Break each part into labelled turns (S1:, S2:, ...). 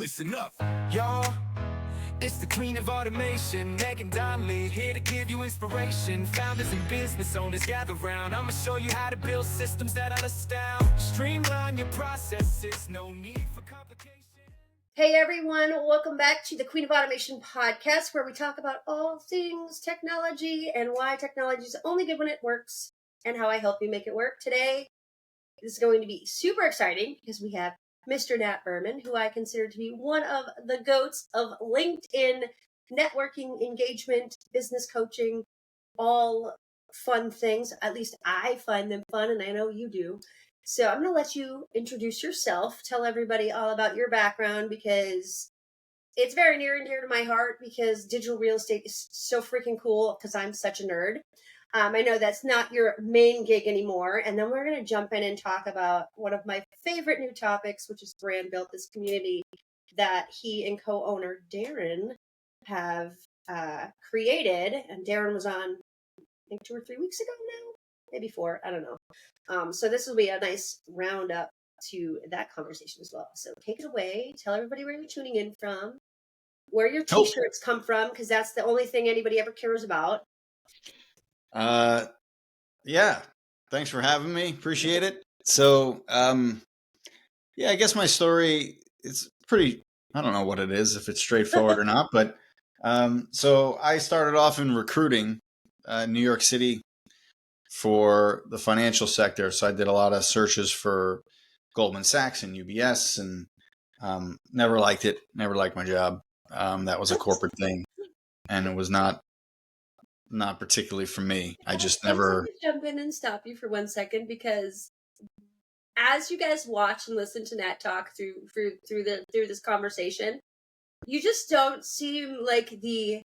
S1: listen up. Y'all, it's the queen of automation, Megan Donnelly, here to give you inspiration. Founders and business owners gather round. I'ma show you how to build systems that'll astound. Streamline your processes, no need for complication.
S2: Hey everyone, welcome back to the Queen of Automation podcast, where we talk about all things technology and why technology is only good when it works and how I help you make it work. Today is going to be super exciting because we have Mr. Nat Berman, who I consider to be one of the GOATs of LinkedIn networking, engagement, business coaching, all fun things. At least I find them fun, and I know you do. So I'm going to let you introduce yourself, tell everybody all about your background, because it's very near and dear to my heart, because digital real estate is so freaking cool because I'm such a nerd. I know that's not your main gig anymore. And then we're going to jump in and talk about one of my favorite new topics, which is Brand Built, this community that he and co-owner Darren have created. And Darren was on, I think, 2 or 3 weeks ago now, maybe 4, I don't know. So this will be a nice roundup to that conversation as well. So take it away. Tell everybody where you're tuning in from, where your t-shirts come from, because that's the only thing anybody ever cares about.
S3: Yeah. Thanks for having me. Appreciate it. So, yeah, I guess my story is pretty, I don't know what it is, if it's straightforward or not, but, so I started off in recruiting, New York City for the financial sector. So I did a lot of searches for Goldman Sachs and UBS and, never liked it. Never liked my job. That was a corporate thing and it was not particularly for me. I just never
S2: jump in and stop you for 1 second, because as you guys watch and listen to Nat talk through this conversation, you just don't seem like the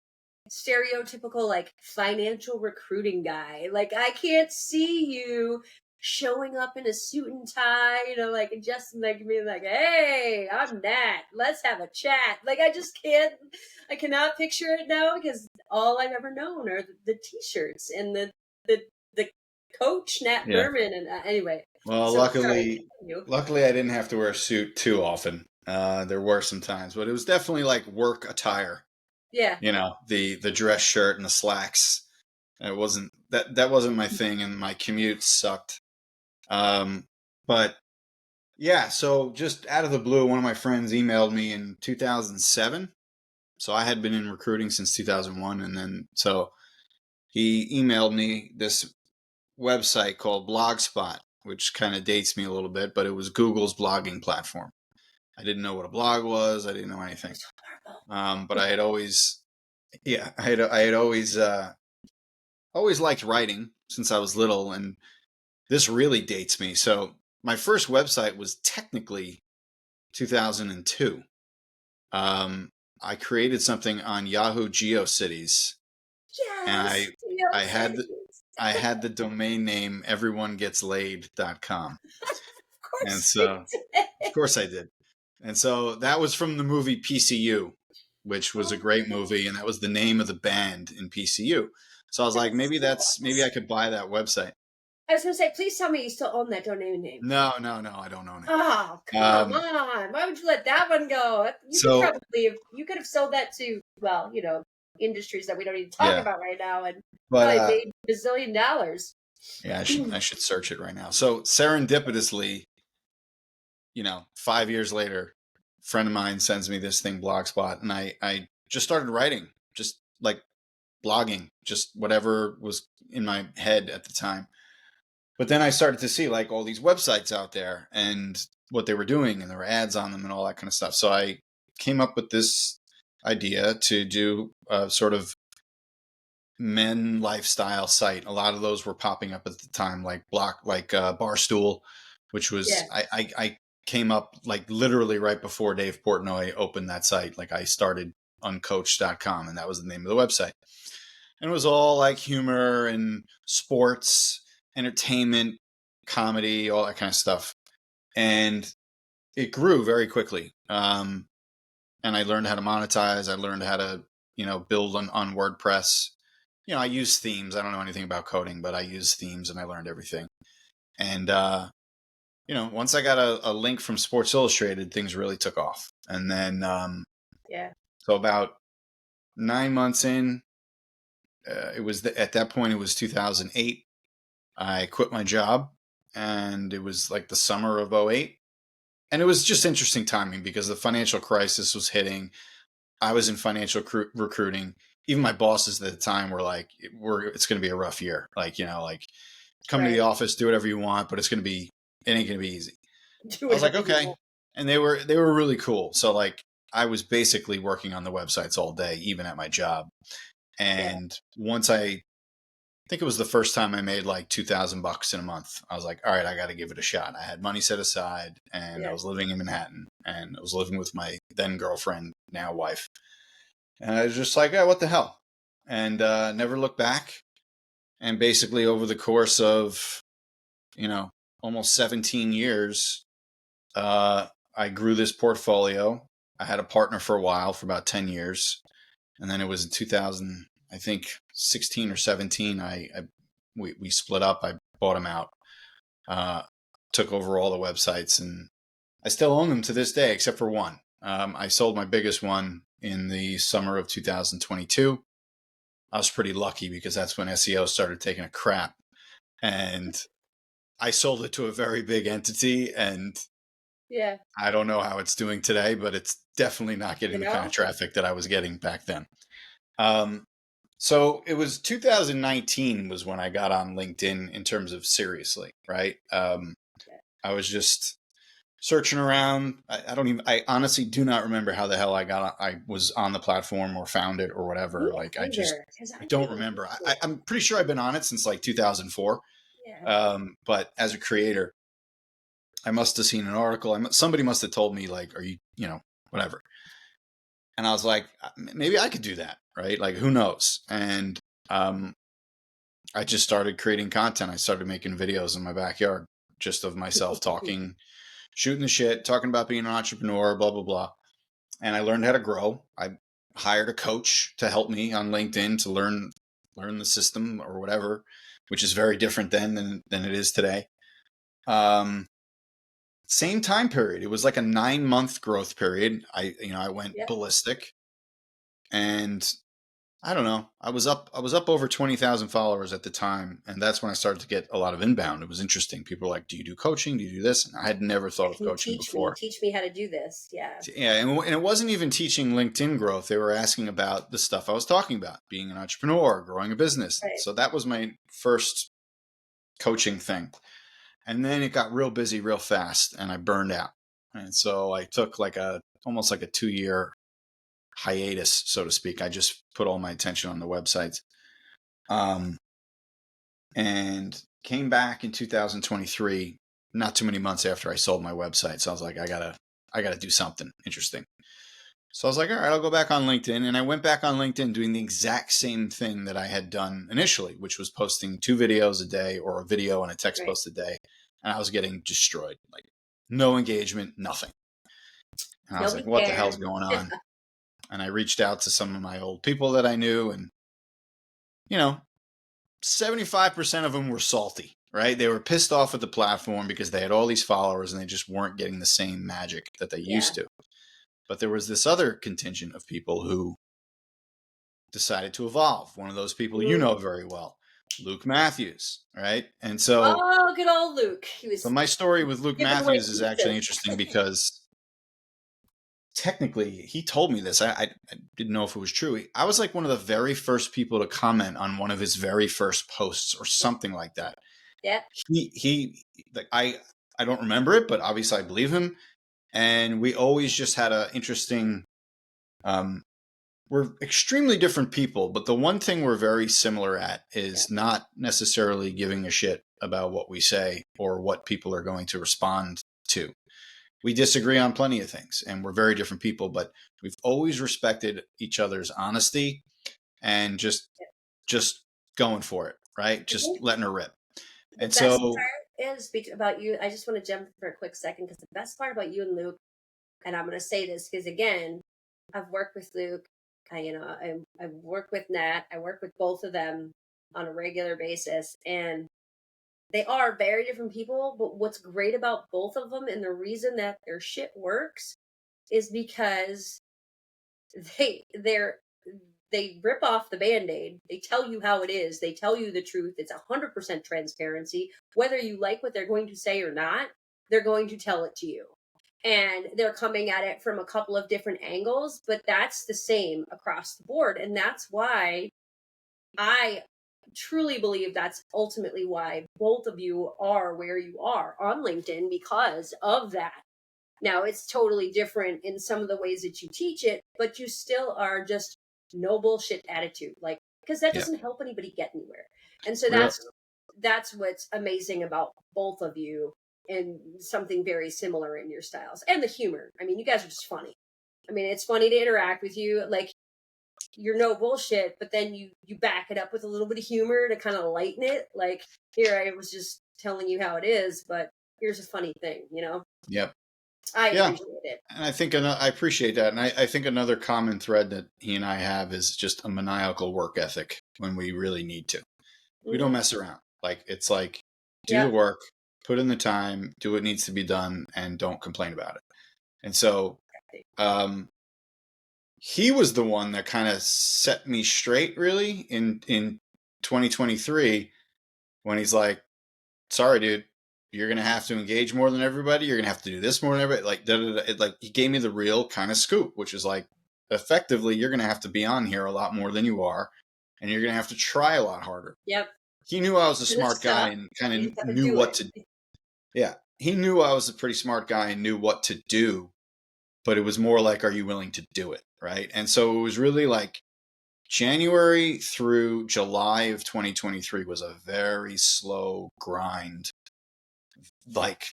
S2: stereotypical like financial recruiting guy. Like, I can't see you showing up in a suit and tie, like just like being like, "Hey, I'm Nat. Let's have a chat." Like, I cannot picture it now, because all I've ever known are the t-shirts and the coach Nat Berman. And anyway.
S3: Well, so, luckily I didn't have to wear a suit too often. There were some times, but it was definitely like work attire.
S2: Yeah.
S3: The dress shirt and the slacks. It wasn't that wasn't my thing, and my commute sucked. But yeah, so just out of the blue, one of my friends emailed me in 2007. So I had been in recruiting since 2001. And then, so he emailed me this website called Blogspot, which kind of dates me a little bit, but it was Google's blogging platform. I didn't know what a blog was. I didn't know anything. But I had always, always liked writing since I was little. And this really dates me. So my first website was technically 2002. I created something on Yahoo GeoCities.
S2: Yes,
S3: and I had the domain name everyonegetslaid.com. And so, of course I did. And so that was from the movie PCU, which was a great movie. And that was the name of the band in PCU. So I was like, maybe I could buy that website.
S2: I was going to say, please tell me you still own that domain name.
S3: No, I don't own it.
S2: Oh, come on. Why would you let that one go? You could have sold that to, well, industries that we don't even talk about right now, and probably made $1 bazillion.
S3: Yeah, I should search it right now. So serendipitously, 5 years later, a friend of mine sends me this thing, Blogspot, and I just started writing, just like blogging, just whatever was in my head at the time. But then I started to see like all these websites out there and what they were doing, and there were ads on them and all that kind of stuff. So I came up with this idea to do a sort of men lifestyle site. A lot of those were popping up at the time, like Barstool, which was, I came up like literally right before Dave Portnoy opened that site. Like, I started uncoached.com, and that was the name of the website. And it was all like humor and sports, entertainment, comedy, all that kind of stuff. And it grew very quickly. And I learned how to monetize. I learned how to, build on WordPress. I use themes. I don't know anything about coding, but I use themes and I learned everything. And once I got a link from Sports Illustrated, things really took off. And then,
S2: Yeah.
S3: so about 9 months in, at that point, it was 2008. I quit my job, and it was like the summer of '08. And it was just interesting timing because the financial crisis was hitting. I was in financial recruiting. Even my bosses at the time were like, it's going to be a rough year. Like, come to the office, do whatever you want, but it ain't going to be easy.
S2: Do
S3: I was like,
S2: whatever you
S3: okay.
S2: want.
S3: And they were really cool. So like, I was basically working on the websites all day, even at my job. And once I think it was the first time I made like $2,000 in a month, I was like, all right, I got to give it a shot. I had money set aside, and I was living in Manhattan, and I was living with my then girlfriend, now wife. And I was just like, oh, what the hell? And never looked back. And basically over the course of, almost 17 years, I grew this portfolio. I had a partner for a while, for about 10 years. And then it was in 2000, I think 16 or 17, we split up. I bought him out, took over all the websites, and I still own them to this day, except for one. I sold my biggest one in the summer of 2022. I was pretty lucky because that's when SEO started taking a crap. And I sold it to a very big entity, and I don't know how it's doing today, but it's definitely not getting the kind of traffic that I was getting back then. So it was 2019 was when I got on LinkedIn in terms of seriously, right? I was just searching around. I honestly do not remember how the hell I was on the platform or found it or whatever. Like, I don't remember. I'm pretty sure I've been on it since like 2004. But as a creator, I must have seen an article. Somebody must have told me, like, are you, whatever. And I was like, maybe I could do that, right? Like, who knows? And I just started creating content. I started making videos in my backyard, just of myself talking, shooting the shit, talking about being an entrepreneur, blah, blah, blah. And I learned how to grow. I hired a coach to help me on LinkedIn to learn the system or whatever, which is very different than it is today. Same time period. It was like a 9-month growth period. I went ballistic, and I don't know. I was up over 20,000 followers at the time, and that's when I started to get a lot of inbound. It was interesting. People were like, "Do you do coaching? Do you do this?" And I had never thought of coaching before.
S2: Teach me how to do this. Yeah.
S3: Yeah, and it wasn't even teaching LinkedIn growth. They were asking about the stuff I was talking about, being an entrepreneur, growing a business. Right. So that was my first coaching thing. And then it got real busy real fast, and I burned out. And so I took almost like a 2-year hiatus, so to speak. I just put all my attention on the websites. And came back in 2023, not too many months after I sold my website. So I was like, I gotta do something interesting. So I was like, all right, I'll go back on LinkedIn. And I went back on LinkedIn doing the exact same thing that I had done initially, which was posting 2 videos a day, or a video and a text post a day. And I was getting destroyed, like no engagement, nothing. And I was like, what the hell's going on? And I reached out to some of my old people that I knew, and 75% of them were salty, right? They were pissed off at the platform because they had all these followers and they just weren't getting the same magic that they used to. But there was this other contingent of people who decided to evolve. One of those people you know very well, Luke Matthews, right? And so,
S2: good old Luke.
S3: So my story with Luke Matthews is actually interesting because technically he told me this. I didn't know if it was true. I was like one of the very first people to comment on one of his very first posts or something like that.
S2: Yeah.
S3: He like, I don't remember it, but obviously I believe him. And we always just had an interesting, we're extremely different people, but the one thing we're very similar at is not necessarily giving a shit about what we say or what people are going to respond to. We disagree on plenty of things, and we're very different people, but we've always respected each other's honesty and just going for it, right? Just letting her rip.
S2: The best part is about you. I just want to jump for a quick second, because the best part about you and Luke, and I'm going to say this because, again, I've worked with Luke. I work with Nat. I work with both of them on a regular basis, and they are very different people, but what's great about both of them and the reason that their shit works is because they're they rip off the band-aid, they tell you how it is, they tell you the truth, it's 100% transparency. Whether you like what they're going to say or not, they're going to tell it to you, and they're coming at it from a couple of different angles, but that's the same across the board. And that's why I truly believe that's ultimately why both of you are where you are on LinkedIn, because of that. Now, it's totally different in some of the ways that you teach it, but you still are just no bullshit attitude. Like, because that
S3: Yeah.
S2: doesn't help anybody get anywhere. And so
S3: Real.
S2: that's what's amazing about both of you, and something very similar in your styles and the humor. I mean, you guys are just funny. I mean, it's funny to interact with you. Like, you're no bullshit, but then you back it up with a little bit of humor to kind of lighten it. Like, here, I was just telling you how it is, but here's a funny thing, you know?
S3: Yep.
S2: I
S3: Yeah.
S2: appreciate it.
S3: And I think I appreciate that. And I think another common thread that he and I have is just a maniacal work ethic when we really need to. We don't mess around. Like, it's like, do the
S2: Yep.
S3: work, put in the time, do what needs to be done, and don't complain about it. And so he was the one that kind of set me straight, really, in 2023, when he's like, sorry, dude, you're going to have to engage more than everybody. You're going to have to do this more than everybody. Like, like, he gave me the real kind of scoop, which is like, effectively, you're going to have to be on here a lot more than you are, and you're going to have to try a lot harder.
S2: Yep.
S3: He knew I was a smart guy and kind of knew what to. Yeah, he knew I was a pretty smart guy and knew what to do, but it was more like, are you willing to do it? Right. And so it was really like January through July of 2023 was a very slow grind. Like,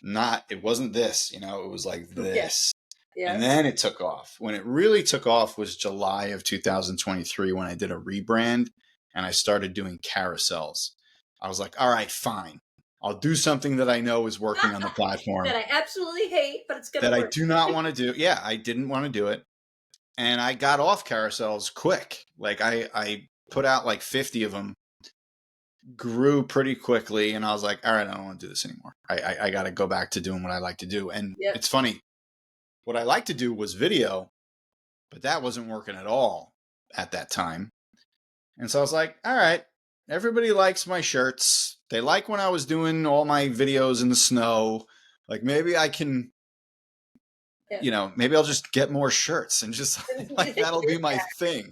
S3: it wasn't this, it was like this.
S2: Yeah.
S3: And then it took off. When it really took off was July of 2023, when I did a rebrand and I started doing carousels. I was like, all right, fine. I'll do something that I know is working on the platform.
S2: That I absolutely hate, but it's going to
S3: that
S2: work.
S3: I do not want to do. Yeah, I didn't want to do it. And I got off carousels quick. Like, I put out like 50 of them, grew pretty quickly, and I was like, all right, I don't want to do this anymore. I got to go back to doing what I like to do. And It's funny. What I like to do was video, but that wasn't working at all at that time. And so I was like, all right, everybody likes my shirts. They like when I was doing all my videos in the snow. Like, maybe I can, maybe I'll just get more shirts and just like, that'll be my thing.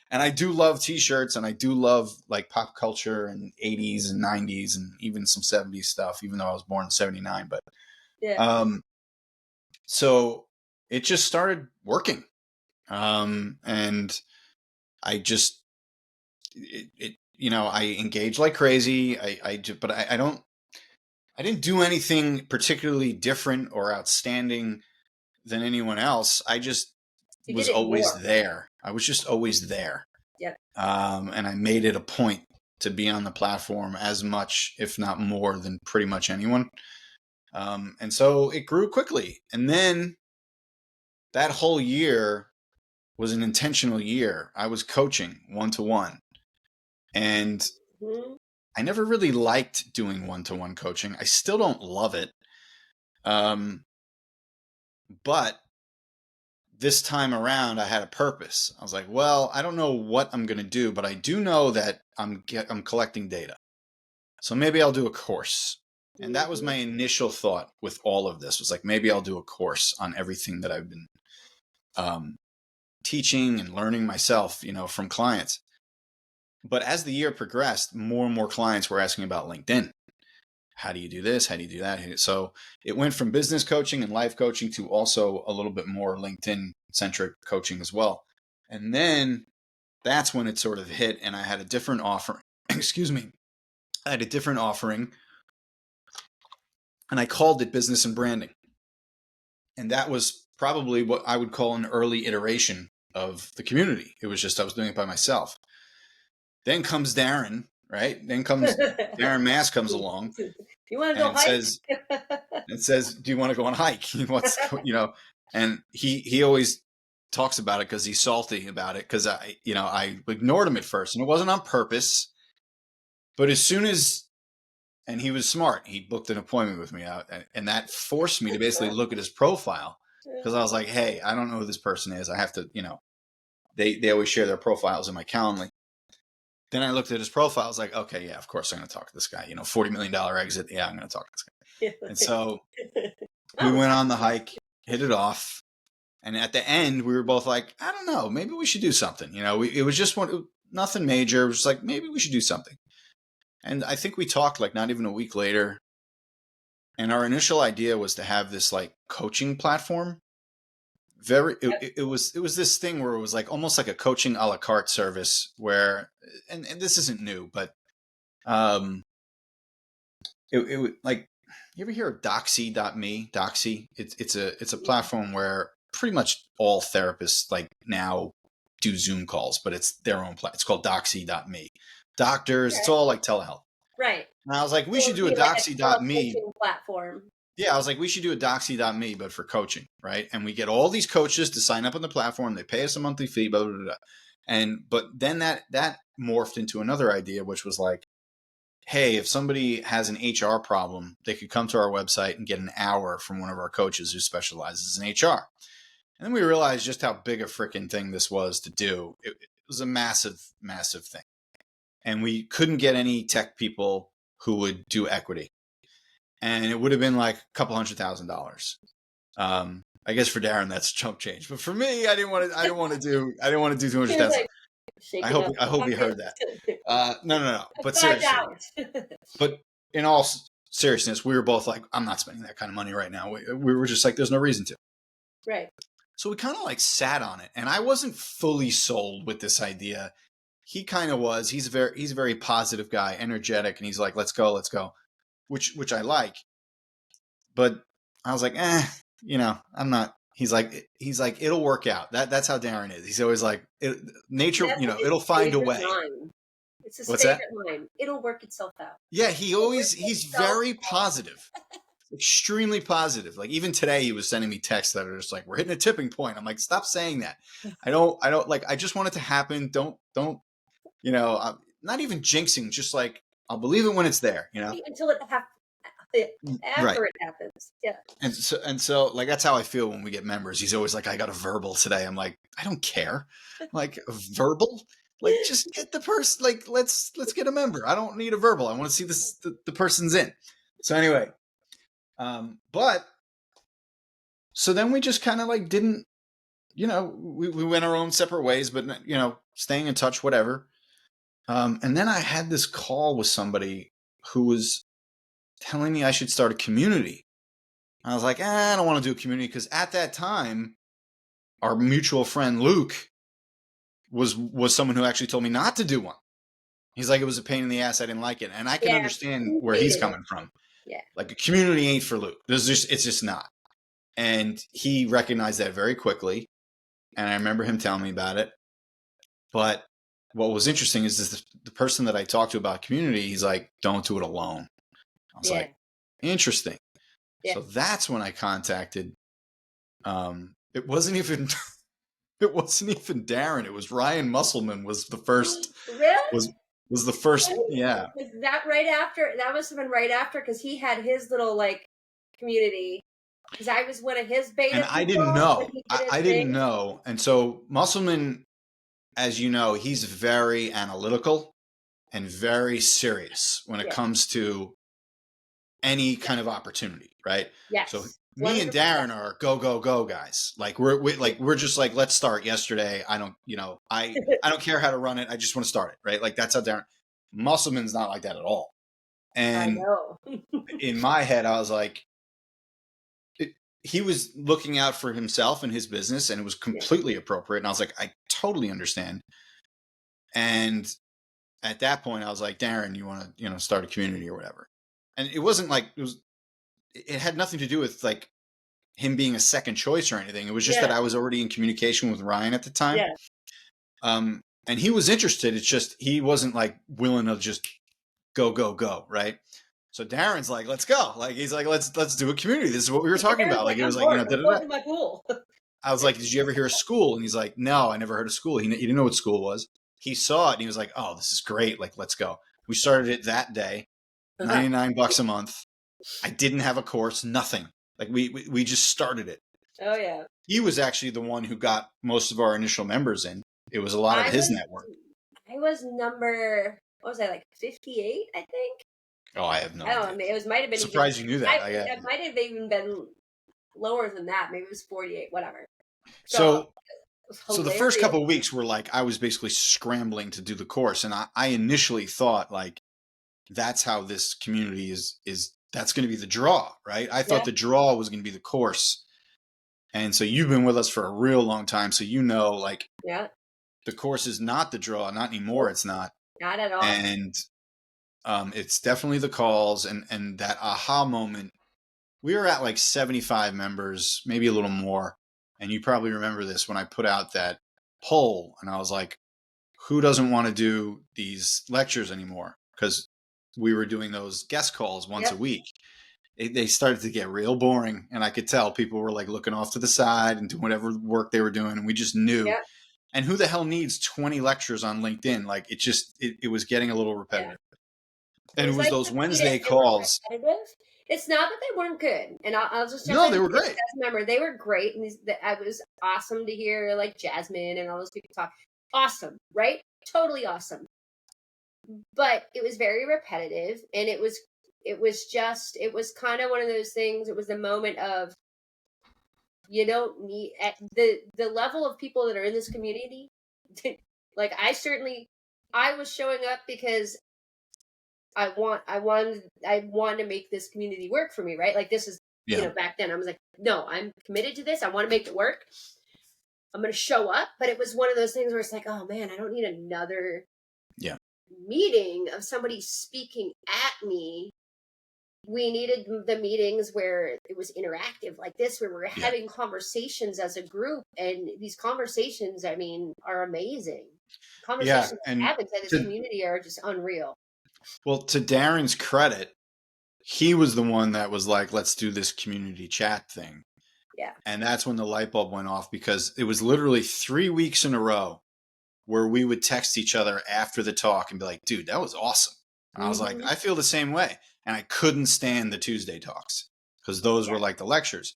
S3: And I do love t-shirts, and I do love like pop culture and 80s and 90s and even some 70s stuff, even though I was born in 79. But so it just started working. And I just, I engage like crazy. But I didn't do anything particularly different or outstanding than anyone else. I just was always there. I was just always there.
S2: Yep.
S3: And I made it a point to be on the platform as much, if not more, than pretty much anyone. And so it grew quickly. And then that whole year was an intentional year. I was coaching one-to-one. And I never really liked doing one-to-one coaching. I still don't love it. But this time around, I had a purpose. I was like, well, I don't know what I'm going to do, but I do know that I'm collecting data. So maybe I'll do a course. And that was my initial thought with all of this, was like, maybe I'll do a course on everything that I've been teaching and learning myself, from clients. But as the year progressed, more and more clients were asking about LinkedIn. How do you do this? How do you do that? So it went from business coaching and life coaching to also a little bit more LinkedIn centric coaching as well. And then that's when it sort of hit, and I had a different offering. Excuse me. I had a different offering, and I called it business and branding. And that was probably what I would call an early iteration of the community. It was just, I was doing it by myself. Then comes Darren, right? Then comes Darren Mass comes along.
S2: You want to go hike?
S3: Says, do you want to go on a hike? And he always talks about it because he's salty about it, because I ignored him at first, and it wasn't on purpose. But as soon as And he was smart. He booked an appointment with me out, and that forced me to basically look at his profile, because I was like, hey, I don't know who this person is. I have to, they always share their profiles in my Calendly. Then I looked at his profile. I was like, okay, yeah, of course I'm going to talk to this guy. $40 million exit. Yeah, I'm going to talk to this guy. And so we went on the hike, hit it off. And at the end, we were both like, I don't know, maybe we should do something. It was just nothing major. It was like, maybe we should do something. And I think we talked like not even a week later. And our initial idea was to have this like coaching platform. It was this thing where it was like almost like a coaching a la carte service where, and this isn't new, but it like, you ever hear of Doxy.me? Doxy? It's a platform where pretty much all therapists like now do Zoom calls, but it's their own It's called Doxy.me. Doctors, It's all like telehealth.
S2: Right.
S3: And I was like, we should do a Doxy.me
S2: platform.
S3: Yeah, I was like, we should do a Doxy.me, but for coaching, right? And we get all these coaches to sign up on the platform. They pay us a monthly fee, blah, blah, blah, blah. But then that morphed into another idea, which was like, hey, if somebody has an HR problem, they could come to our website and get an hour from one of our coaches who specializes in HR. And then we realized just how big a freaking thing this was to do. It was a massive, massive thing. And we couldn't get any tech people who would do equity. And it would have been like a couple $100,000. I guess for Darren, that's chump change. But for me, I didn't want to do $200,000. I hope he heard that. No. But seriously, but in all seriousness, we were both like, I'm not spending that kind of money right now. We were just like, there's no reason to.
S2: Right.
S3: So we kind of like sat on it, and I wasn't fully sold with this idea. He kind of was. He's a very positive guy, energetic, and he's like, let's go, which I like. But I was like, I'm not. He's like, it'll work out. That's how Darren is. He's always like, nature, it'll find a way.
S2: It's his favorite line. It'll work itself out.
S3: Yeah, he's very positive. Extremely positive. Like even today he was sending me texts that are just like, we're hitting a tipping point. I'm like, stop saying that. I don't like, I just want it to happen. Don't, I'm not even jinxing, just like, I'll believe it when it's there,
S2: until it happens. After it happens. Yeah.
S3: And so like, that's how I feel when we get members. He's always like, I got a verbal today. I'm like, I don't care. Like a verbal, like just get the person, like, let's get a member. I don't need a verbal. I want to see the person's in. So anyway, but so then we just kind of like didn't, we went our own separate ways, but staying in touch, whatever. And then I had this call with somebody who was telling me I should start a community. I was like, I don't want to do a community, because at that time, our mutual friend Luke was someone who actually told me not to do one. He's like, it was a pain in the ass. I didn't like it. And I can understand where he's coming from.
S2: Yeah. Like
S3: a community ain't for Luke. It's just not. And he recognized that very quickly. And I remember him telling me about it. But what was interesting is the person that I talked to about community, he's like, don't do it alone. I was like, interesting. Yeah. So that's when I contacted, it wasn't even Darren. It was Ryan Musselman was the first.
S2: Really?
S3: Was the first, yeah.
S2: Was that right after? That must have been right after, because he had his little like community. Because I was one of his beta.
S3: And I didn't know. I didn't know. And so Musselman, as you know, he's very analytical and very serious when it comes to any kind of opportunity, right?
S2: Yes.
S3: So me and Darren are go guys. Like we're just like, let's start yesterday. I don't care how to run it. I just want to start it, right? Like that's how Darren. Musselman's not like that at all. And
S2: I know.
S3: in my head, I was like, he was looking out for himself and his business, and it was completely appropriate. And I was like, I totally understand. And at that point, I was like, Darren, you want to, start a community or whatever. And it wasn't like it had nothing to do with like him being a second choice or anything. It was just that I was already in communication with Ryan at the time. Yeah. And he was interested. It's just, he wasn't like willing to just go. Right. So Darren's like, let's go. Like, he's like, let's do a community. This is what we were talking about. Like, it was like,
S2: my pool.
S3: I was like, did you ever hear of school? And he's like, no, I never heard of school. He didn't know what school was. He saw it and he was like, oh, this is great. Like, let's go. We started it that day. $99 a month. I didn't have a course, nothing. Like we just started it.
S2: Oh yeah.
S3: He was actually the one who got most of our initial members in. It was a lot of his network.
S2: I was number, what was I, like 58, I think?
S3: Oh, I have no
S2: I don't
S3: idea.
S2: know. It might have been
S3: Surprised you knew that.
S2: It might have even been lower than that. Maybe it was 48, whatever.
S3: So
S2: So
S3: the first couple of weeks were like, I was basically scrambling to do the course. And I initially thought like, that's how this community is that's going to be the draw, right? I thought the draw was going to be the course. And so you've been with us for a real long time. So, you know, like the course is not the draw, not anymore. It's not.
S2: Not at all.
S3: And it's definitely the calls and that aha moment. We were at like 75 members, maybe a little more. And you probably remember this when I put out that poll and I was like, who doesn't want to do these lectures anymore? Because we were doing those guest calls once a week. They started to get real boring. And I could tell people were like looking off to the side and doing whatever work they were doing. And we just knew. Yep. And who the hell needs 20 lectures on LinkedIn? Like it was getting a little repetitive. Yeah. And it was like those Wednesday calls.
S2: It's not that they weren't good. And I'll just
S3: no, they were great.
S2: Remember, they were great. And I was awesome to hear like Jasmine and all those people talk. Awesome, right? Totally awesome. But it was very repetitive, and it was kind of one of those things. It was the moment of, you don't need at the level of people that are in this community. Like I was showing up because I wanted to make this community work for me, right? Like this is, you know, back then I was like, no, I'm committed to this. I want to make it work. I'm going to show up. But it was one of those things where it's like, oh man, I don't need another meeting of somebody speaking at me. We needed the meetings where it was interactive like this, where we're having conversations as a group. And these conversations, I mean, are amazing. Conversations we have inside this community are just unreal.
S3: Well, to Darren's credit, he was the one that was like, let's do this community chat thing.
S2: Yeah.
S3: And that's when the light bulb went off, because it was literally 3 weeks in a row where we would text each other after the talk and be like, dude, that was awesome. And I was like, I feel the same way. And I couldn't stand the Tuesday talks because those were like the lectures.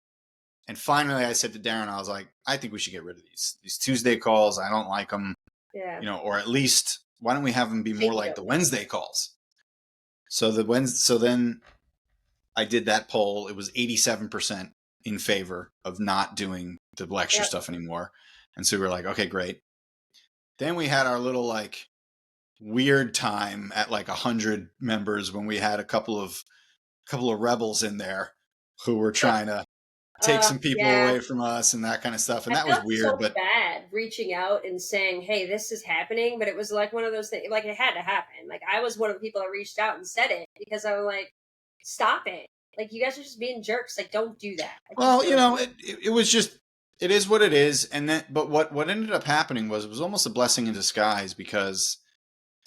S3: And finally I said to Darren, I was like, I think we should get rid of these Tuesday calls. I don't like them, you know, or at least why don't we have them be more like the Wednesday calls? So then I did that poll. It was 87% in favor of not doing the lecture stuff anymore. And so we were like, okay, great. Then we had our little like weird time at like 100 members when we had a couple of rebels in there who were trying to take some people away from us and that kind of stuff. And that was weird.
S2: So but bad reaching out and saying, hey, this is happening. But it was like one of those things, like it had to happen. Like I was one of the people that reached out and said it because I was like, stop it. Like you guys are just being jerks. Like don't do that.
S3: Well, you know, it was just, it is what it is. And then, but what ended up happening was it was almost a blessing in disguise, because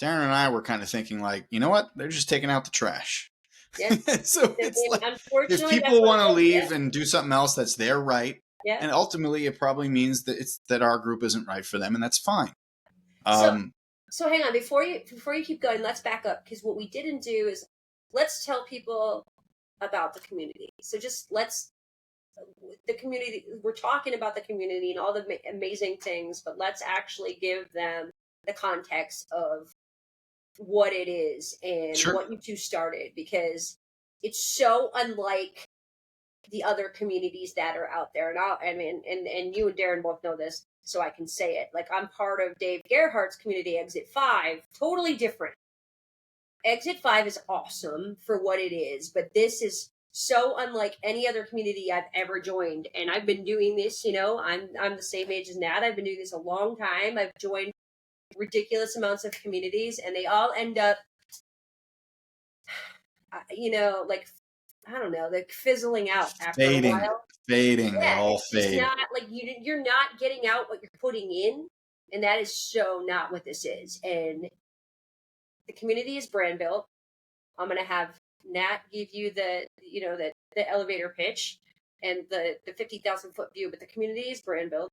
S3: Darren and I were kind of thinking like, you know what? They're just taking out the trash. Yeah. So it's like, if people want to leave and do something else, that's their right. Yeah. And ultimately it probably means that that our group isn't right for them, and that's fine.
S2: So hang on, before you keep going, let's back up, because what we didn't do is let's tell people about the community. So just the community, we're talking about the community and all the amazing things, but let's actually give them the context of what it is and what you two started, because it's so unlike the other communities that are out there. And you and Darren both know this, so I can say it. Like I'm part of Dave Gerhardt's community, Exit 5, totally different. Exit 5 is awesome for what it is, but this is so unlike any other community I've ever joined. And I've been doing this, you know, I'm the same age as Nat. I've been doing this a long time. I've joined ridiculous amounts of communities, and they all end up, you know, like, I don't know, like fizzling out after a while.
S3: Fading, they all fade.
S2: It's not like you're not getting out what you're putting in, and that is so not what this is. And the community is brand built. I'm gonna have Nat give you the elevator pitch and the 50,000 foot view, but the community is brand built.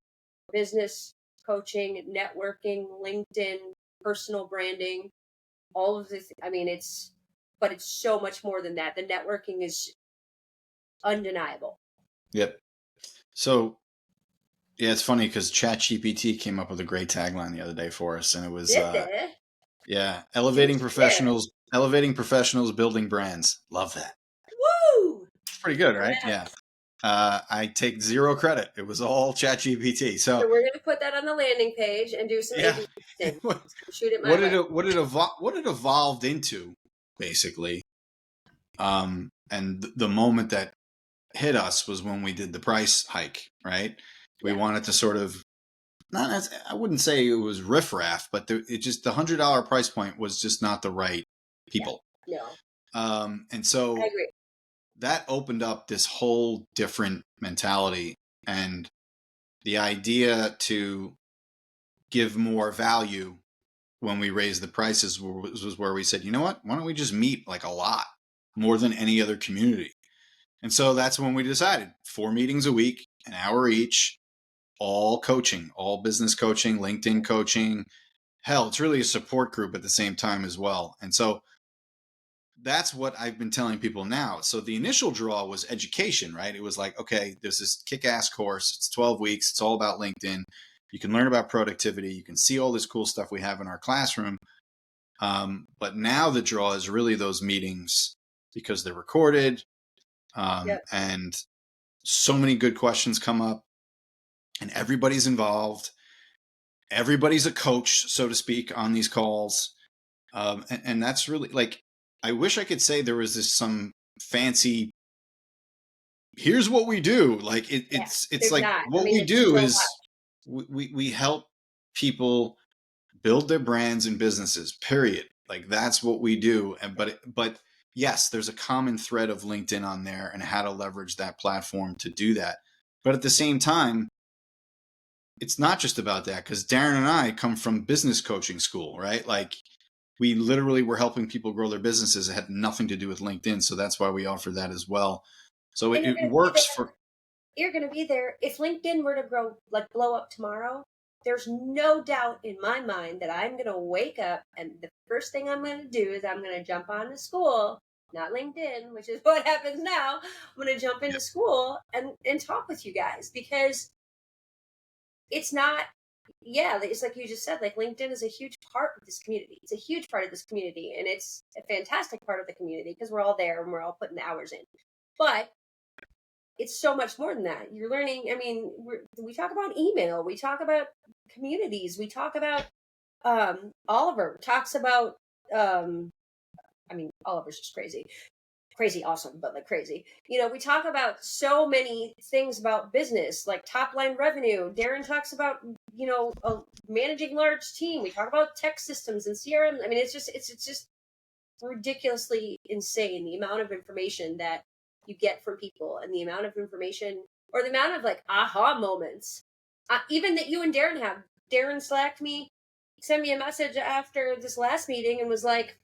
S2: Business coaching, networking, LinkedIn, personal branding, all of this. I mean, it's but it's so much more than that. The networking is undeniable.
S3: Yep. So yeah, it's funny because ChatGPT came up with a great tagline the other day for us, and it was
S2: Did they?
S3: yeah,
S2: Do share.
S3: elevating professionals, building brands. Love that.
S2: Woo!
S3: It's pretty good, right?
S2: Yeah.
S3: Yeah. I take zero credit. It was all ChatGPT.
S2: So
S3: So
S2: we're gonna put that on the landing page and do some
S3: yeah,
S2: A/B testing. Shoot it my
S3: what
S2: way.
S3: what it evolved into, basically, and the moment that hit us was when we did the price hike. Right, we
S2: Yeah.
S3: wanted to sort of not as I wouldn't say it was riffraff, but it just the $100 price point was just not the right
S2: Yeah.
S3: people.
S2: No,
S3: And
S2: I
S3: so
S2: agree.
S3: that opened up this whole different mentality, and the idea to give more value when we raised the prices was where we said, you know what, why don't we just meet like a lot more than any other community? And so that's when we decided 4 meetings a week, an hour each, all coaching, all business coaching, LinkedIn coaching. Hell, it's really a support group at the same time as well. And so that's what I've been telling people now. So the initial draw was education, right? It was like, okay, there's this kick-ass course. It's 12 weeks. It's all about LinkedIn. You can learn about productivity. You can see all this cool stuff we have in our classroom. But now the draw is really those meetings because they're recorded,
S2: Yep.
S3: and so many good questions come up, and everybody's involved. Everybody's a coach, so to speak, on these calls. And that's really like, I wish I could say there was this some fancy, here's what we do. Like
S2: Yeah.
S3: it's
S2: There's
S3: like
S2: not. I
S3: what
S2: mean,
S3: we
S2: it's
S3: do
S2: so
S3: is
S2: much.
S3: we help people build their brands and businesses, period. Like that's what we do. And but yes, there's a common thread of LinkedIn on there and how to leverage that platform to do that. But at the same time, it's not just about that, because Darren and I come from business coaching school, right? Like we literally were helping people grow their businesses. It had nothing to do with LinkedIn. So that's why we offer that as well. So
S2: And
S3: it works for,
S2: you're gonna be there. If LinkedIn were to grow, like blow up tomorrow, there's no doubt in my mind that I'm gonna wake up and the first thing I'm gonna do is I'm gonna jump on to school, not LinkedIn, which is what happens now. I'm gonna jump into school and talk with you guys because it's not, yeah, it's like you just said, like LinkedIn is a huge part of this community. It's a huge part of this community, and it's a fantastic part of the community because we're all there and we're all putting the hours in. But it's so much more than that. You're learning. I mean, we talk about email, we talk about communities, we talk about Oliver talks about. I mean, Oliver's just crazy, crazy awesome, but like crazy. You know, we talk about so many things about business, like top line revenue. Darren talks about, you know, managing large team. We talk about tech systems and CRM. I mean, it's just ridiculously insane the amount of information that you get from people and the amount of information or the amount of like aha moments, even that you and Darren have. Darren slacked me, sent me a message after this last meeting and was like,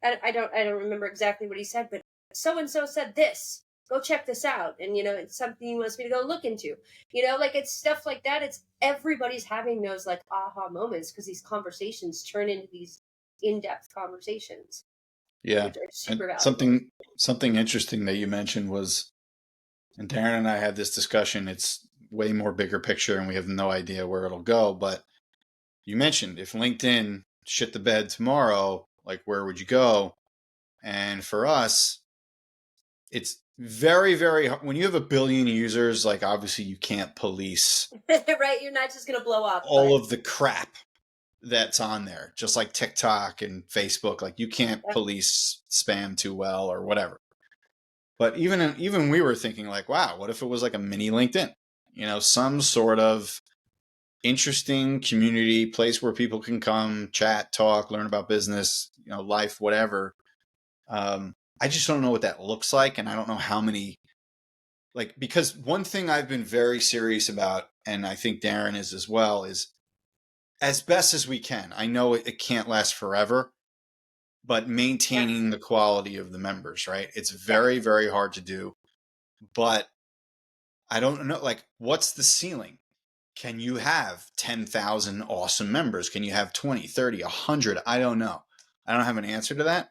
S2: I don't remember exactly what he said, but so and so said this. Go check this out, and you know it's something he wants me to go look into. You know, like it's stuff like that. It's everybody's having those like aha moments because these conversations turn into these in-depth conversations,
S3: yeah.
S2: which are
S3: And
S2: super valuable.
S3: something interesting that you mentioned was, and Darren and I had this discussion, it's way more bigger picture and we have no idea where it'll go. But you mentioned if LinkedIn shit the bed tomorrow, like where would you go? And for us, it's very, very hard. When you have a billion users, like obviously you can't police
S2: Right? You're not just gonna blow up,
S3: all
S2: but
S3: of the crap that's on there, just like TikTok and Facebook. Like you can't police spam too well or whatever. But even we were thinking like, wow, what if it was like a mini LinkedIn? You know, some sort of interesting community place where people can come chat, talk, learn about business, you know, life, whatever. I just don't know what that looks like, and I don't know how many. Like, because one thing I've been very serious about, and I think Darren is as well, is as best as we can. I know it can't last forever, but
S2: yeah,
S3: maintaining the quality of the members, right? It's
S2: yeah.
S3: very, very hard to do. But I don't know, like, what's the ceiling? Can you have 10,000 awesome members? Can you have 20, 30, 100? I don't know. I don't have an answer to that.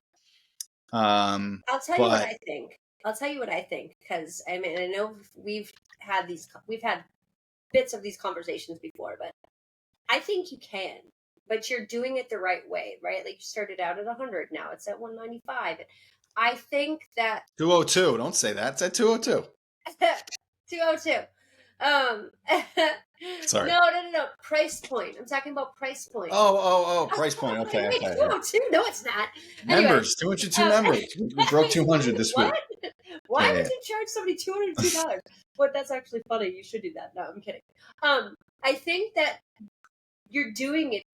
S2: I'll tell you what
S3: But
S2: I think. I'll tell you what I think because I mean I know we've had bits of these conversations before, but I think you can. But you're doing it the right way, right? Like you started out at 100, now it's at 195. I think that
S3: 202. Don't say that. It's at 202.
S2: 202. No,
S3: Sorry.
S2: no. Price point. I'm talking about price point.
S3: Oh, price point. Okay,
S2: Wait,
S3: okay.
S2: 202? No, it's not. Anyway,
S3: Members, 202
S2: um,
S3: members. We broke 200 this
S2: what?
S3: week.
S2: Why would
S3: Yeah.
S2: you charge somebody $202? But that's actually funny. You should do that. No, I'm kidding. I think that you're doing it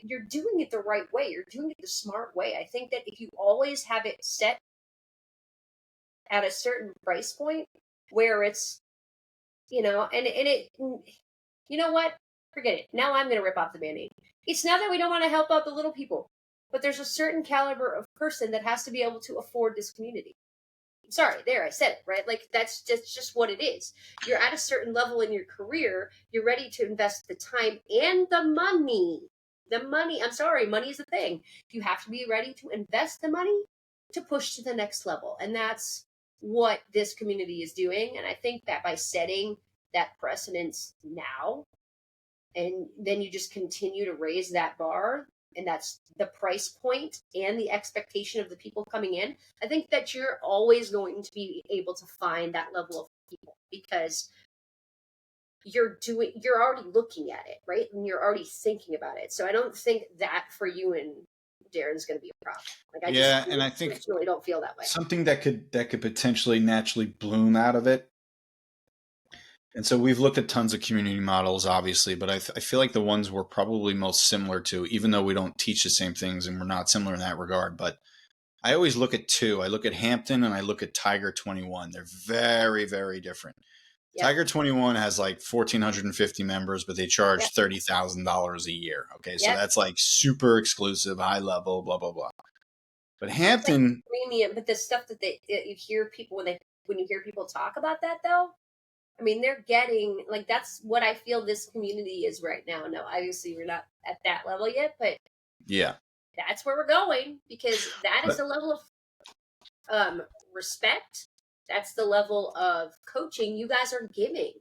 S2: the right way. You're doing it the smart way. I think that if you always have it set at a certain price point where it's, and it, you know what? Forget it. Now I'm going to rip off the Band-Aid. It's not that we don't want to help out the little people, but there's a certain caliber of person that has to be able to afford this community. Sorry, there, I said it, right? Like, that's just what it is. You're at a certain level in your career, you're ready to invest the time and the money. I'm sorry, money is the thing. You have to be ready to invest the money to push to the next level. And that's what this community is doing. And I think that by setting that precedence now, and then you just continue to raise that bar, and that's the price point and the expectation of the people coming in, I think that you're always going to be able to find that level of people because you're already looking at it, right? And you're already thinking about it. So I don't think that for you and Darren's going to be a problem. Like
S3: And I think
S2: personally don't feel that way.
S3: something that could potentially naturally bloom out of it. And so we've looked at tons of community models, obviously, but I feel like the ones we're probably most similar to, even though we don't teach the same things and we're not similar in that regard, but I always look at two. I look at Hampton and I look at Tiger 21. They're very, very different. Yep. Tiger 21 has like 1,450 members, but they charge $30,000 a year. Okay, so that's like super exclusive, high level, blah, blah, blah. But Hampton...
S2: Like premium, but the stuff that you hear people, when you hear people talk about that, though, I mean, they're getting, like, that's what I feel this community is right now. No, obviously we're not at that level yet, but
S3: yeah,
S2: that's where we're going because that is a level of respect. That's the level of coaching you guys are giving.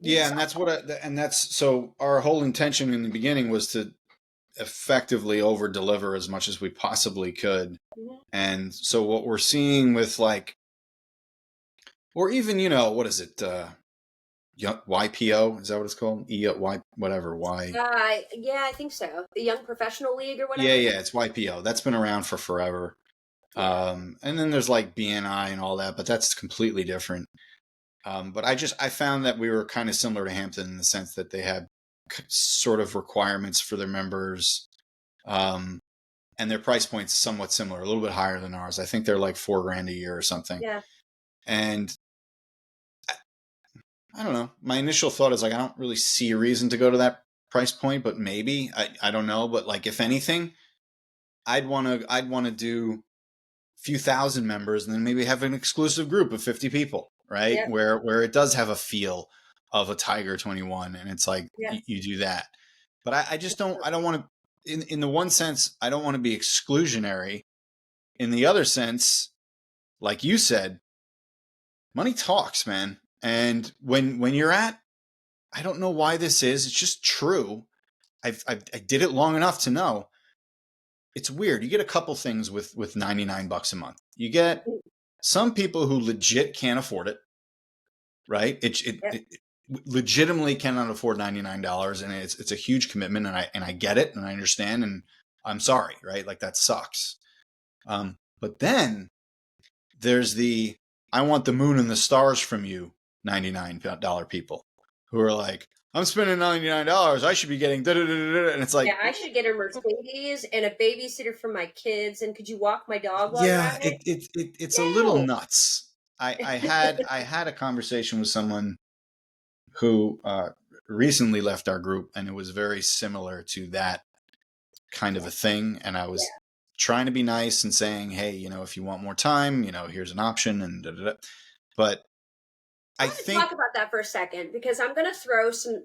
S3: Yeah, and that's so our whole intention in the beginning was to effectively over deliver as much as we possibly could. Mm-hmm. And so what we're seeing with like, or even, what is it? YPO, is that what it's called? Whatever.
S2: Yeah, I think so. The Young Professional League or whatever.
S3: Yeah, it's YPO. That's been around for forever. And then there's like BNI and all that, but that's completely different. But I found that we were kind of similar to Hampton in the sense that they had sort of requirements for their members. And their price point's somewhat similar, a little bit higher than ours. I think they're like $4,000 a year or something.
S2: Yeah.
S3: And I don't know. My initial thought is like, I don't really see a reason to go to that price point, but maybe I don't know. But like, if anything, I'd want to do a few thousand members and then maybe have an exclusive group of 50 people, right? Yeah. Where it does have a feel of a Tiger 21 and it's like, you do that. But I don't want to, in the one sense, I don't want to be exclusionary. In the other sense, like you said, money talks, man. And when you're at, I don't know why this is. It's just true. I did it long enough to know. It's weird. You get a couple things with $99 a month. You get some people who legit can't afford it, right? It legitimately cannot afford $99, and it's a huge commitment. And I get it, and I understand, and I'm sorry, right? Like that sucks. But then there's I want the moon and the stars from you $99 people who are like, I'm spending $99. I should be getting da-da-da-da-da. And it's like,
S2: I should get a Mercedes and a babysitter for my kids. And could you walk my dog while you're at it?
S3: It's a little nuts. I had a conversation with someone who recently left our group, and it was very similar to that kind of a thing. And I was trying to be nice and saying, hey, if you want more time, here's an option and da-da-da. But I think
S2: talk about that for a second because I'm going to throw some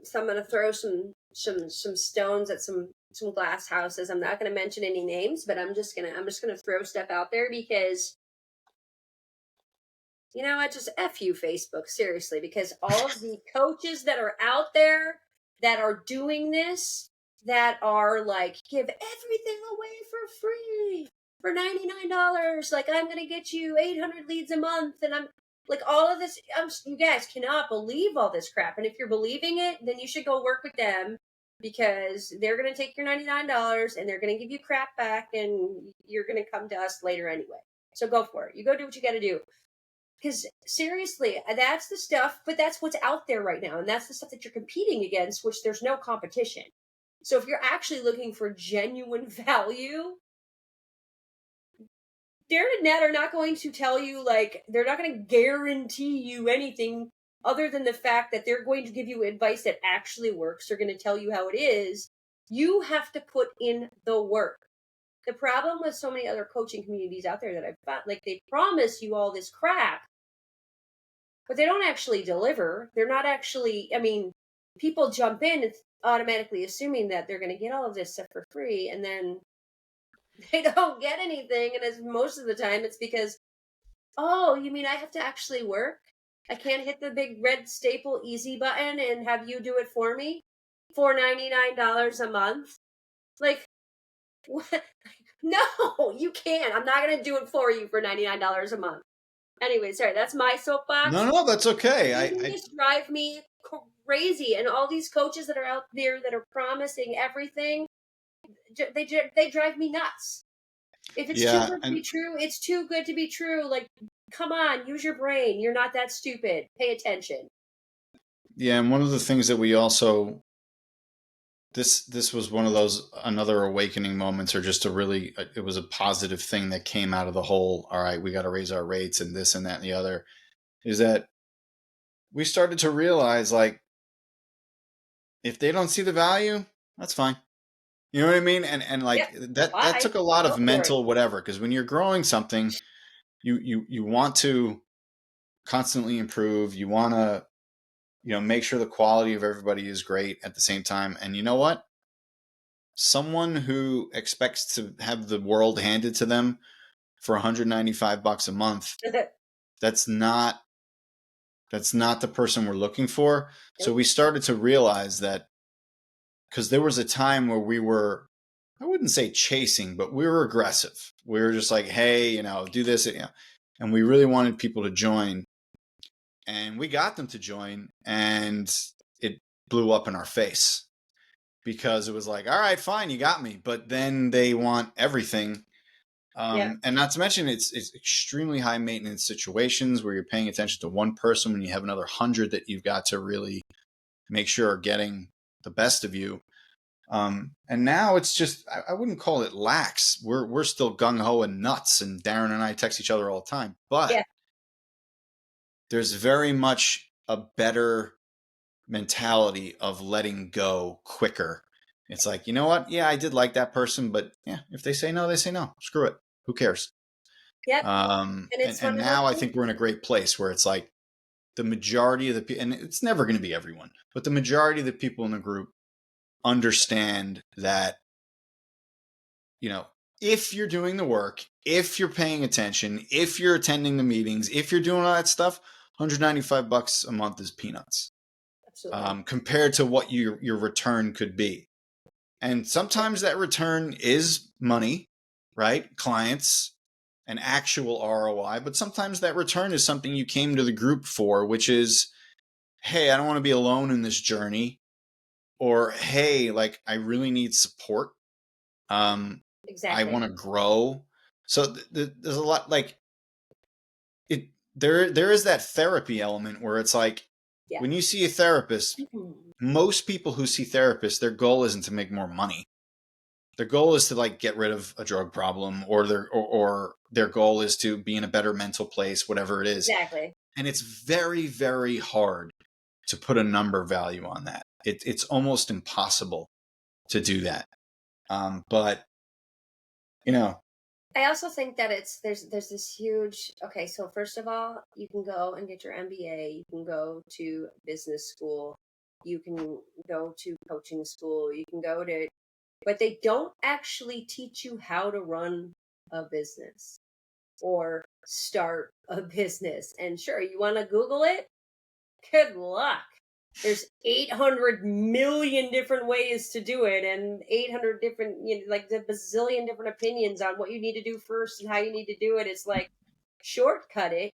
S2: stones at some glass houses. I'm not going to mention any names, but I'm just going to throw stuff out there because You know what? Just F you, Facebook, seriously, because all of the coaches that are out there that are doing this, that are like, give everything away for free for $99. Like, I'm going to get you 800 leads a month. And I'm like, all of this, you guys cannot believe all this crap. And if you're believing it, then you should go work with them because they're going to take your $99 and they're going to give you crap back and you're going to come to us later anyway. So go for it. You go do what you got to do. Because seriously, that's the stuff, but that's what's out there right now. And that's the stuff that you're competing against, which there's no competition. So if you're actually looking for genuine value, Darren and Nat are not going to tell you, like, they're not going to guarantee you anything other than the fact that they're going to give you advice that actually works. They're going to tell you how it is. You have to put in the work. The problem with so many other coaching communities out there that I've found, like, they promise you all this crap, but they don't actually deliver. They're not actually, I mean, people jump in automatically assuming that they're going to get all of this stuff for free, and then they don't get anything. And as most of the time, it's because, oh, you mean I have to actually work? I can't hit the big red staple easy button and have you do it for me for $99 a month? Like, what? No, you can't. I'm not going to do it for you for $99 a month. Anyway, sorry, that's my soapbox.
S3: No, that's okay.
S2: These drive me crazy, and all these coaches that are out there that are promising everything, they drive me nuts. If it's too good to be true, it's too good to be true. Like, come on, use your brain. You're not that stupid. Pay attention.
S3: Yeah, and one of the things that we also this was one of those another awakening moments, or just it was a positive thing that came out of the whole, all right, we got to raise our rates and this and that and the other, is that we started to realize, like, if they don't see the value, that's fine. You know what I mean? And like, yeah, that took a lot of mental whatever, because when you're growing something, you want to constantly improve. You want to, make sure the quality of everybody is great at the same time. And you know what? Someone who expects to have the world handed to them for $195 a month, that's not the person we're looking for. So we started to realize that, because there was a time where we were, I wouldn't say chasing, but we were aggressive. We were just like, hey, do this, and we really wanted people to join. And we got them to join, and it blew up in our face, because it was like, all right, fine, you got me. But then they want everything. And not to mention, it's extremely high maintenance situations where you're paying attention to one person when you have another 100 that you've got to really make sure are getting the best of you. And now it's just, I wouldn't call it lax. We're still gung-ho and nuts, and Darren and I text each other all the time. But there's very much a better mentality of letting go quicker. It's like, you know what? Yeah, I did like that person, but yeah, if they say no, they say no. Screw it. Who cares?
S2: Yep.
S3: And now I think we're in a great place where it's like the majority of the people, and it's never going to be everyone, but the majority of the people in the group understand that, if you're doing the work, if you're paying attention, if you're attending the meetings, if you're doing all that stuff, $195 a month is peanuts. Absolutely. Compared to what your return could be. And sometimes that return is money, right? Clients, an actual ROI, but sometimes that return is something you came to the group for, which is, hey, I don't want to be alone in this journey. Or, hey, like, I really need support. Exactly. I want to grow. So there's a lot, like, there is that therapy element where it's like, when you see a therapist, most people who see therapists, their goal isn't to make more money. Their goal is to, like, get rid of a drug problem, or their goal is to be in a better mental place, whatever it is. Exactly. And it's very, very hard to put a number value on that. It's almost impossible to do that. But
S2: I also think that there's this huge, okay, so first of all, you can go and get your MBA, you can go to business school, you can go to coaching school, you can go to, but they don't actually teach you how to run a business or start a business. And sure, you want to Google it? Good luck. There's 800 million different ways to do it, and 800 different, like the bazillion different opinions on what you need to do first and how you need to do it. It's like, shortcut it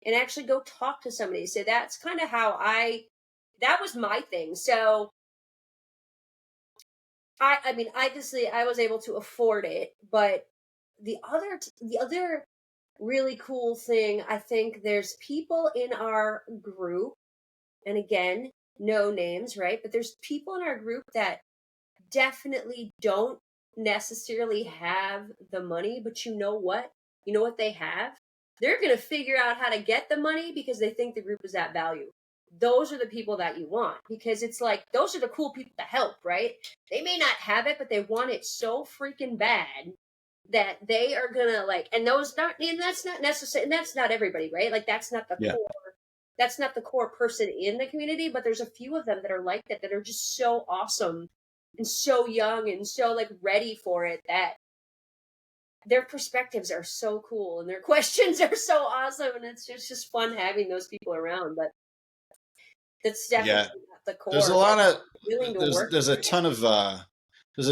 S2: and actually go talk to somebody. So that's kind of how that was my thing. So I mean, obviously I was able to afford it, but the other really cool thing, I think there's people in our group, and again, no names, right? But there's people in our group that definitely don't necessarily have the money, but you know what? You know what they have? They're going to figure out how to get the money because they think the group is that value. Those are the people that you want, because it's like, those are the cool people to help, right? They may not have it, but they want it so freaking bad that they are gonna like, and that's not necessary, and that's not everybody, right? Like that's not the
S3: Yeah.
S2: core, that's not the core person in the community, but there's a few of them that are like that are just so awesome and so young and so like ready for it, that their perspectives are so cool and their questions are so awesome, and it's just fun having those people around. But that's
S3: Yeah.
S2: definitely not the core,
S3: There's a
S2: but
S3: lot of
S2: willing to work
S3: there's a
S2: for it.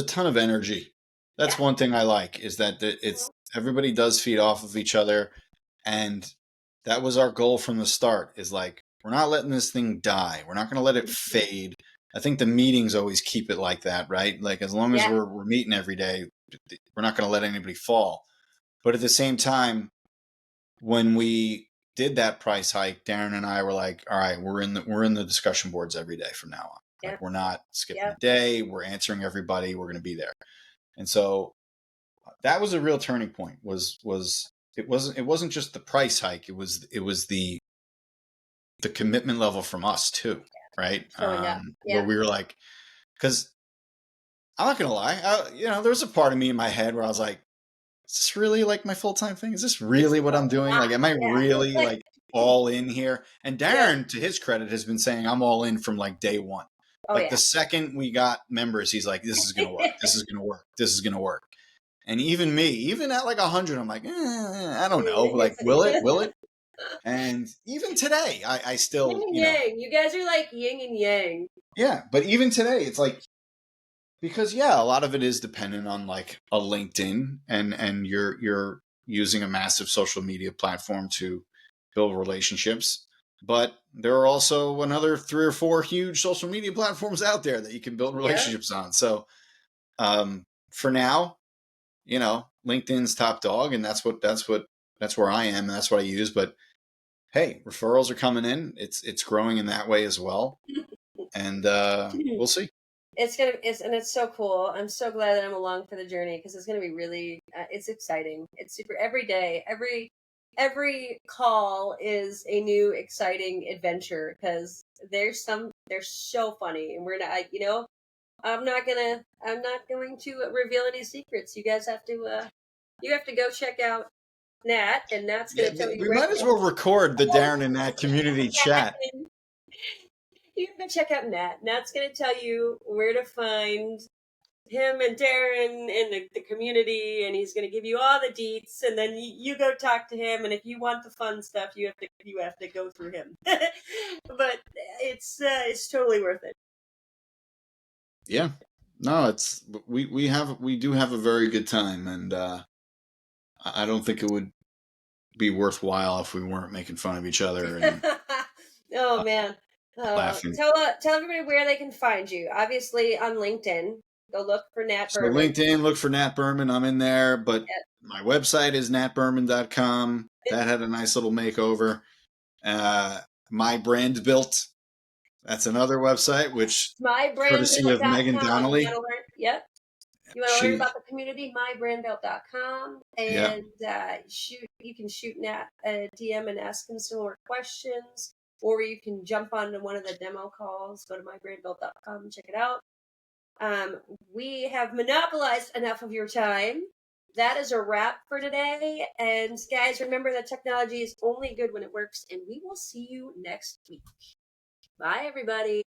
S3: ton of energy. That's
S2: Yeah.
S3: one thing I like, is that it's everybody does feed off of each other, and that was our goal from the start, is like, we're not letting this thing die. We're not going to let it fade. I think the meetings always keep it like that, right? Like, as long as
S2: Yeah.
S3: we're meeting every day, we're not going to let anybody fall. But at the same time, when we did that price hike, Darren and I were like, all right, we're in the discussion boards every day from now on.
S2: Yeah.
S3: Like, we're not skipping
S2: Yeah.
S3: a day. We're answering everybody. We're going to be there. And so that was a real turning point. It wasn't just the price hike. It was the commitment level from us too, right?
S2: Showing up.
S3: Where
S2: Yeah.
S3: we were like, because I'm not gonna lie, there was a part of me in my head where I was like, is this really like my full-time thing? Is this really what I'm doing? Like, am I really like all in here? And
S2: Yeah.
S3: Darren, to his credit, has been saying I'm all in from like day one.
S2: Oh
S3: Like,
S2: yeah.
S3: the second we got members, he's like, this is gonna work. This is gonna work. This is gonna work. And even me, even at like 100, I'm like, I don't know. Like, will it? Will it? And even today, I
S2: Yin
S3: still,
S2: and yang. You guys are like yin and yang.
S3: yeah. But even today, it's like, because yeah, a lot of it is dependent on like a LinkedIn, and you're using a massive social media platform to build relationships. But there are also another 3 or 4 huge social media platforms out there that you can build relationships on. So for now, LinkedIn's top dog, and that's where I am, and that's what I use. But hey, referrals are coming in. It's growing in that way as well, and we'll see.
S2: It's so cool. I'm so glad that I'm along for the journey, because it's gonna be really it's exciting. It's super every day. Every call is a new exciting adventure, because they're so funny, and we're not, I'm not going to reveal any secrets. You guys have to go check out Nat, and Nat's
S3: Yeah,
S2: gonna tell you
S3: we
S2: where
S3: might as well record the Darren and Nat community chat.
S2: you can go check out Nat. Nat's gonna tell you where to find him and Darren and the community, and he's going to give you all the deets, and then you go talk to him, and if you want the fun stuff, you have to go through him. But it's totally worth it.
S3: Yeah, no, we do have a very good time, and I don't think it would be worthwhile if we weren't making fun of each other and
S2: Oh man.
S3: laughing.
S2: Tell everybody where they can find you. Obviously on LinkedIn. Go look for Nat
S3: So
S2: Berman.
S3: LinkedIn, look for Nat Berman. I'm in there, but
S2: Yep.
S3: my website is natberman.com. That had a nice little makeover. My Brand Built. That's another website, which courtesy of Megan
S2: mybrandbuild.com.
S3: Donnelly.
S2: Yep. You want to learn
S3: She,
S2: about the community, mybrandbuild.com,
S3: yeah,
S2: and you can shoot Nat a DM and ask him some more questions, or you can jump onto one of the demo calls. Go to mybrandbuild.com and check it out. We have monopolized enough of your time. That is a wrap for today. And guys, remember that technology is only good when it works, and we will see you next week. Bye, everybody.